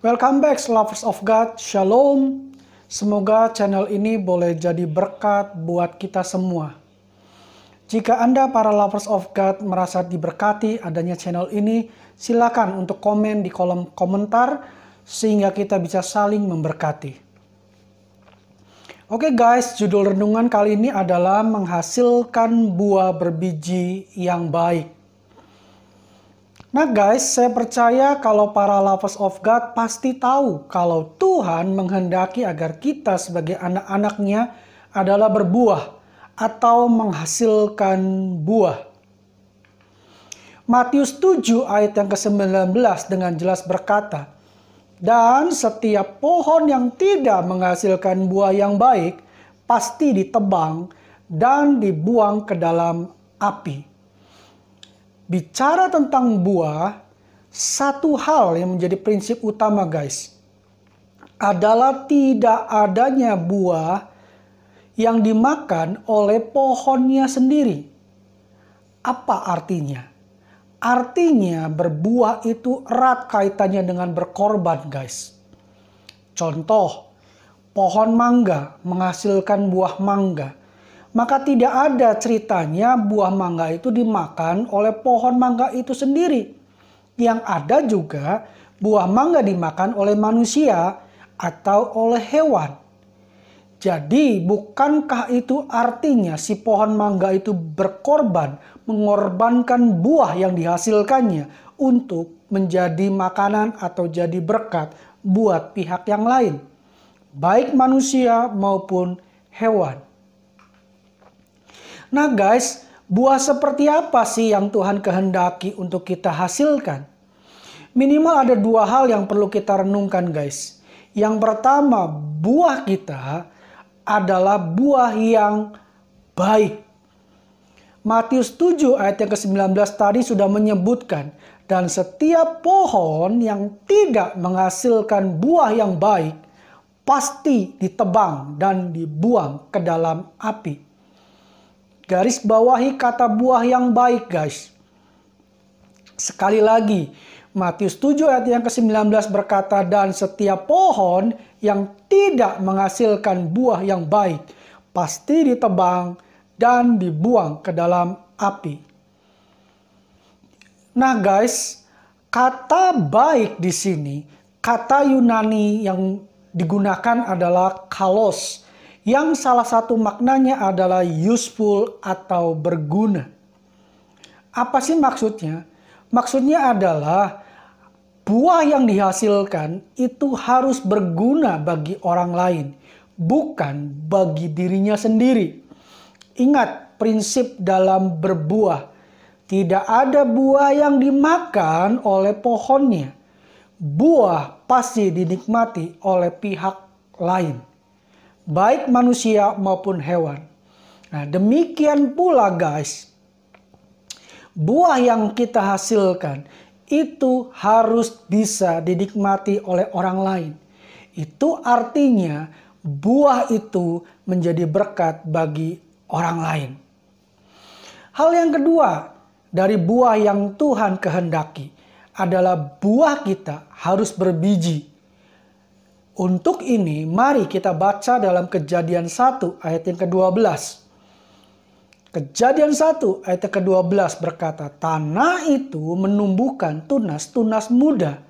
Welcome back lovers of God, Shalom. Semoga channel ini boleh jadi berkat buat kita semua. Jika Anda para lovers of God merasa diberkati adanya channel ini, silakan untuk komen di kolom komentar sehingga kita bisa saling memberkati. Oke guys, judul renungan kali ini adalah menghasilkan buah berbiji yang baik. Nah guys, saya percaya kalau para lovers of God pasti tahu kalau Tuhan menghendaki agar kita sebagai anak-anaknya adalah berbuah atau menghasilkan buah. Matius 7 ayat yang ke-19 dengan jelas berkata, "Dan setiap pohon yang tidak menghasilkan buah yang baik pasti ditebang dan dibuang ke dalam api." Bicara tentang buah, satu hal yang menjadi prinsip utama guys, adalah tidak adanya buah yang dimakan oleh pohonnya sendiri. Apa artinya? Artinya berbuah itu erat kaitannya dengan berkorban guys. Contoh, pohon mangga menghasilkan buah mangga. Maka tidak ada ceritanya buah mangga itu dimakan oleh pohon mangga itu sendiri. Yang ada juga buah mangga dimakan oleh manusia atau oleh hewan. Jadi bukankah itu artinya si pohon mangga itu berkorban, mengorbankan buah yang dihasilkannya untuk menjadi makanan atau jadi berkat buat pihak yang lain, baik manusia maupun hewan. Nah guys, buah seperti apa sih yang Tuhan kehendaki untuk kita hasilkan? Minimal ada dua hal yang perlu kita renungkan guys. Yang pertama, buah kita adalah buah yang baik. Matius 7 ayat yang ke-19 tadi sudah menyebutkan, dan setiap pohon yang tidak menghasilkan buah yang baik pasti ditebang dan dibuang ke dalam api. Garis bawahi kata buah yang baik guys. Sekali lagi, Matius 7 ayat yang ke-19 berkata, dan setiap pohon yang tidak menghasilkan buah yang baik pasti ditebang dan dibuang ke dalam api. Nah guys, kata baik di sini, kata Yunani yang digunakan adalah kalos, yang salah satu maknanya adalah useful atau berguna. Apa sih maksudnya? Maksudnya adalah buah yang dihasilkan itu harus berguna bagi orang lain, bukan bagi dirinya sendiri. Ingat prinsip dalam berbuah. Tidak ada buah yang dimakan oleh pohonnya. Buah pasti dinikmati oleh pihak lain, baik manusia maupun hewan. Nah, demikian pula guys, buah yang kita hasilkan itu harus bisa dinikmati oleh orang lain. Itu artinya buah itu menjadi berkat bagi orang lain. Hal yang kedua dari buah yang Tuhan kehendaki adalah buah kita harus berbiji. Untuk ini, mari kita baca dalam Kejadian 1 ayat yang ke-12. Kejadian 1 ayat yang ke-12 berkata, tanah itu menumbuhkan tunas-tunas muda,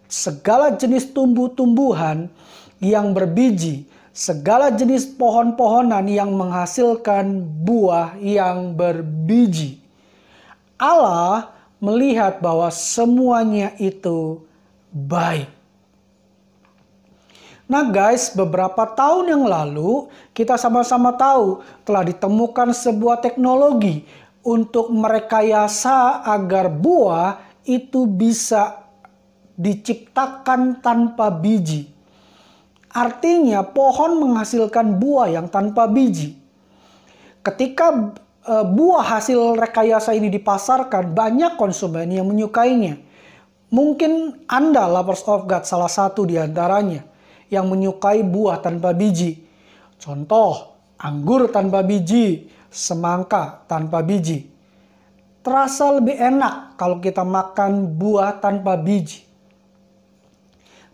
segala jenis tumbuh-tumbuhan yang berbiji, segala jenis pohon-pohonan yang menghasilkan buah yang berbiji. Allah melihat bahwa semuanya itu baik. Nah guys, beberapa tahun yang lalu kita sama-sama tahu telah ditemukan sebuah teknologi untuk merekayasa agar buah itu bisa diciptakan tanpa biji. Artinya pohon menghasilkan buah yang tanpa biji. Ketika buah hasil rekayasa ini dipasarkan, banyak konsumen yang menyukainya. Mungkin Anda lovers of God salah satu di antaranya yang menyukai buah tanpa biji. Contoh, anggur tanpa biji, semangka tanpa biji. Terasa lebih enak kalau kita makan buah tanpa biji.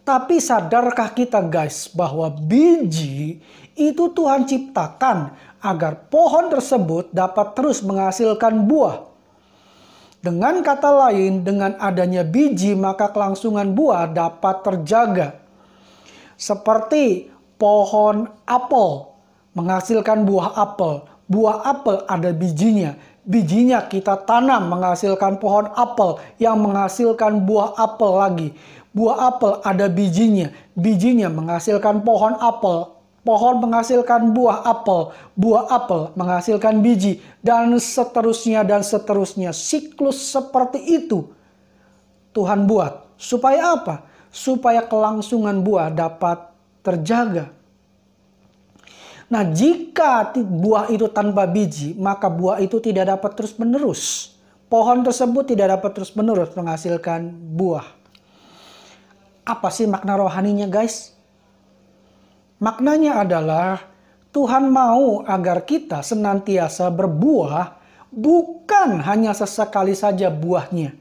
Tapi sadarkah kita guys bahwa biji itu Tuhan ciptakan agar pohon tersebut dapat terus menghasilkan buah. Dengan kata lain, dengan adanya biji maka kelangsungan buah dapat terjaga. Seperti pohon apel menghasilkan buah apel. Buah apel ada bijinya. Bijinya kita tanam menghasilkan pohon apel yang menghasilkan buah apel lagi. Buah apel ada bijinya. Bijinya menghasilkan pohon apel. Pohon menghasilkan buah apel. Buah apel menghasilkan biji. Dan seterusnya dan seterusnya. Siklus seperti itu Tuhan buat. Supaya apa? Supaya kelangsungan buah dapat terjaga. Nah, jika buah itu tanpa biji, maka buah itu tidak dapat terus-menerus. Pohon tersebut tidak dapat terus-menerus menghasilkan buah. Apa sih makna rohaninya, guys? Maknanya adalah Tuhan mau agar kita senantiasa berbuah, bukan hanya sesekali saja buahnya.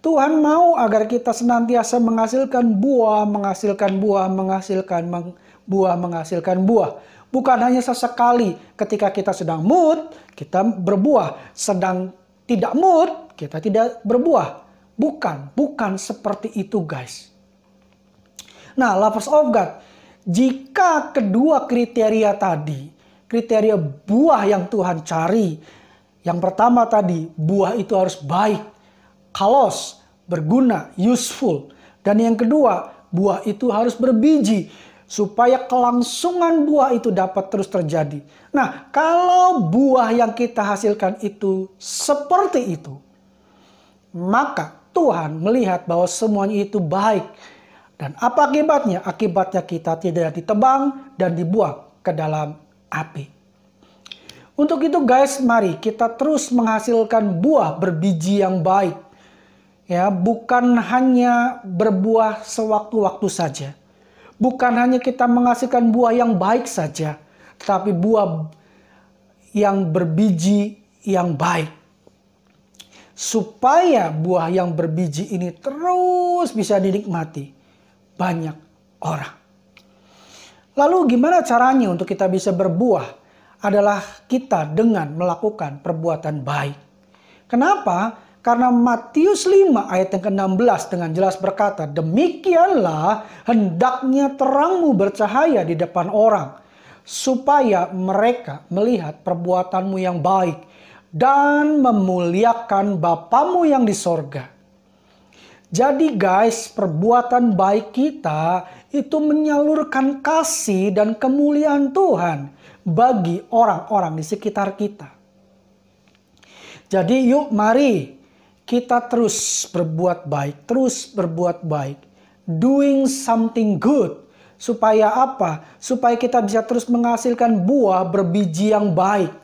Tuhan mau agar kita senantiasa menghasilkan buah, menghasilkan buah, menghasilkan buah. Bukan hanya sesekali ketika kita sedang mood, kita berbuah. Sedang tidak mood, kita tidak berbuah. Bukan seperti itu guys. Nah, lovers of God, jika kedua kriteria tadi, kriteria buah yang Tuhan cari, yang pertama tadi, buah itu harus baik, kalos, berguna, useful. Dan yang kedua, buah itu harus berbiji, supaya kelangsungan buah itu dapat terus terjadi. Nah, kalau buah yang kita hasilkan itu seperti itu, maka Tuhan melihat bahwa semuanya itu baik. Dan apa akibatnya? Akibatnya kita tidak ditebang dan dibuang ke dalam api. Untuk itu guys, mari kita terus menghasilkan buah berbiji yang baik. Ya, bukan hanya berbuah sewaktu-waktu saja. Bukan hanya kita menghasilkan buah yang baik saja, tetapi buah yang berbiji yang baik. Supaya buah yang berbiji ini terus bisa dinikmati banyak orang. Lalu gimana caranya untuk kita bisa berbuah? Adalah kita dengan melakukan perbuatan baik. Kenapa? Karena Matius 5 ayat yang ke-16 dengan jelas berkata, demikianlah hendaknya terangmu bercahaya di depan orang, supaya mereka melihat perbuatanmu yang baik dan memuliakan Bapamu yang di sorga. Jadi guys, perbuatan baik kita itu menyalurkan kasih dan kemuliaan Tuhan bagi orang-orang di sekitar kita. Jadi yuk mari kita terus berbuat baik, terus berbuat baik. Doing something good. Supaya apa? Supaya kita bisa terus menghasilkan buah berbiji yang baik.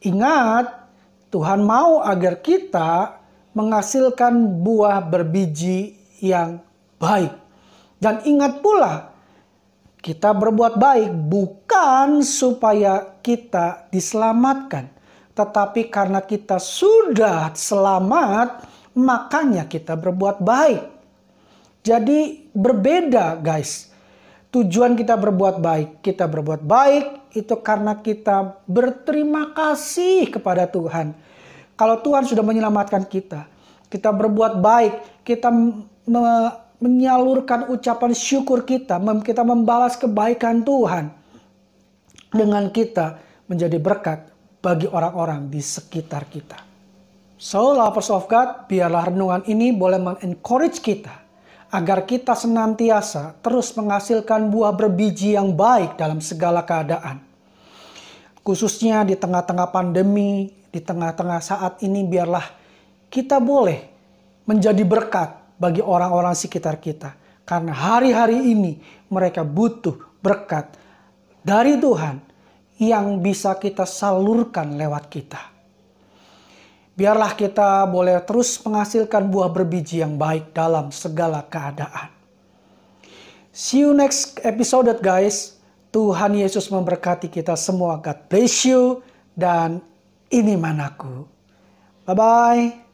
Ingat, Tuhan mau agar kita menghasilkan buah berbiji yang baik. Dan ingat pula, kita berbuat baik bukan supaya kita diselamatkan. Tetapi karena kita sudah selamat, makanya kita berbuat baik. Jadi berbeda guys. Tujuan kita berbuat baik. Kita berbuat baik itu karena kita berterima kasih kepada Tuhan. Kalau Tuhan sudah menyelamatkan kita. Kita berbuat baik. Kita menyalurkan ucapan syukur kita. Kita membalas kebaikan Tuhan. Dengan kita menjadi berkat bagi orang-orang di sekitar kita. So, lovers of God, biarlah renungan ini boleh men-encourage kita agar kita senantiasa terus menghasilkan buah berbiji yang baik dalam segala keadaan. Khususnya di tengah-tengah pandemi, di tengah-tengah saat ini, biarlah kita boleh menjadi berkat bagi orang-orang sekitar kita. Karena hari-hari ini mereka butuh berkat dari Tuhan yang bisa kita salurkan lewat kita. Biarlah kita boleh terus menghasilkan buah berbiji yang baik dalam segala keadaan. See you next episode guys. Tuhan Yesus memberkati kita semua. God bless you. Dan ini manaku. Bye-bye.